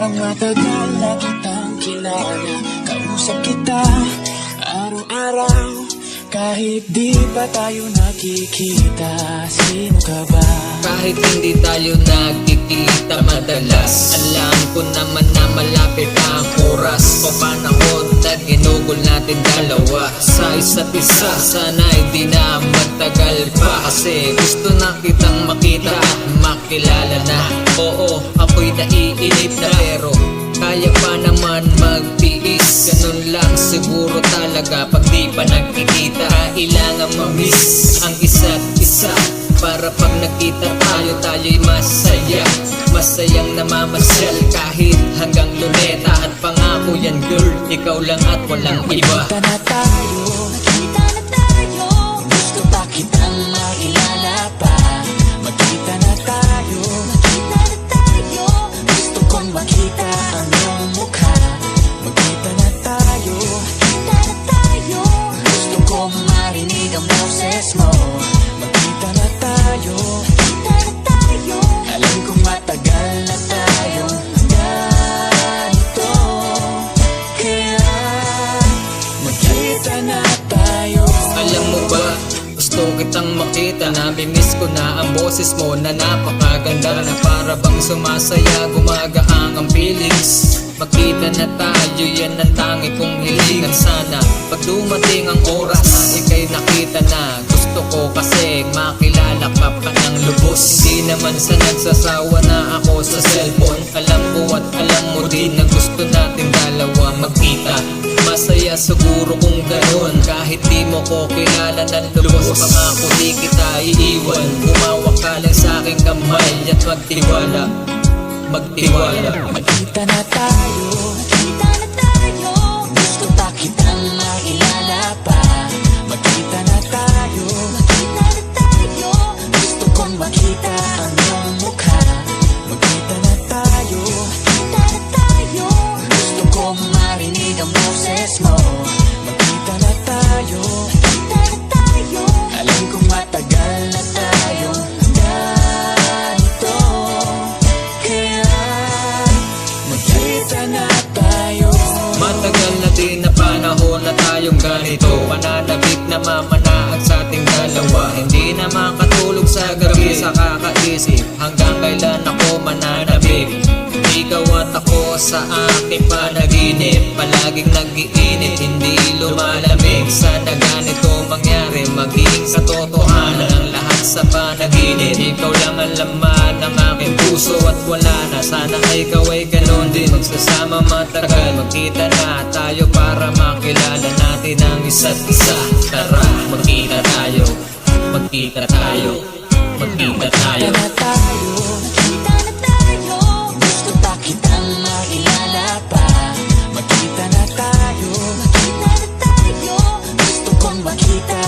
Parang matagal na kitang kilala. Kausap kita araw-araw, kahit di pa tayo nakikita. Sino ka ba? Kahit hindi tayo nagkikita madalas, alam ko naman na malapit ang oras o panahon na ginugol natin dalawa sa isa't isa. Sana'y di na magtagal pa, kasi gusto na kitang makita at makilala na. Oo, ako'y naiinip na, pero kaya pa naman magtiis. Ganun lang siguro talaga pag di pa nagkikita. Kailangan ma-miss ang isa't isa, para pag nakita tayo, tayo'y masaya. Masayang namamasyal kahit hanggang Luneta. At pangako yan girl, ikaw lang at walang iba. Nakita na tayo, gusto pa kitang makilala pa. Magkita na tayo, gusto kong makita ang iyong mukha. Magkita na tayo, gusto kong marinig ang boses mo. Magkita na tayo, alam kong matagal na tayong ganito. Kaya magkita na tayo. Alam mo ba, gusto kitang makita. Nami-miss ko na ang boses mo na napakaganda, na para bang sumasaya, gumagaang ang feelings. Magkita na tayo, yan ang tangi kong hiling. At sana pag dumating ang oras na ika'y nakita na, gusto ko kasi makilala ka pa ng lubos. Hindi naman sa nagsasawa na ako sa cellphone. Alam ko at alam mo din na gusto natin dalawa magkita. Masaya siguro kung gano'n, kahit di mo ko kilala ng lubos. Pangako di kita iiwan, humawak ka lang sa aking kamay at magtiwala. Magkita na tayo, gusto pa kitang makilala pa. Magkita na tayo, gusto kong makita ang iyong mukha. Magkita na tayo, gusto kong marinig ang boses mo. Magkita na tayo, alam kong matagal na tayong ganito. Kaya magkita na tayo. Matagal na din na panahon na tayong ganito, pananabik na mamanaag sa ating dalawa. Hindi na makatulog sa gabi sa kakaisip, hanggang kailan ako mananabik. Ikaw at ako sa aking panaginip, palaging nag-iinit, hindi lumalamig. Sana ganito mangyari, maging sa totohanan ang lahat sa panaginip. Ikaw lang ang laman ng aking puso at wala na. Sana ikaw ay ganon din, magsasama matagal. Magkita na tayo para makilala natin ang isa't isa. Tara, magkita tayo, magkita tayo, magkita tayo. Magkita na tayo, gusto pa kitang makilala pa. Magkita na tayo, gusto kong makita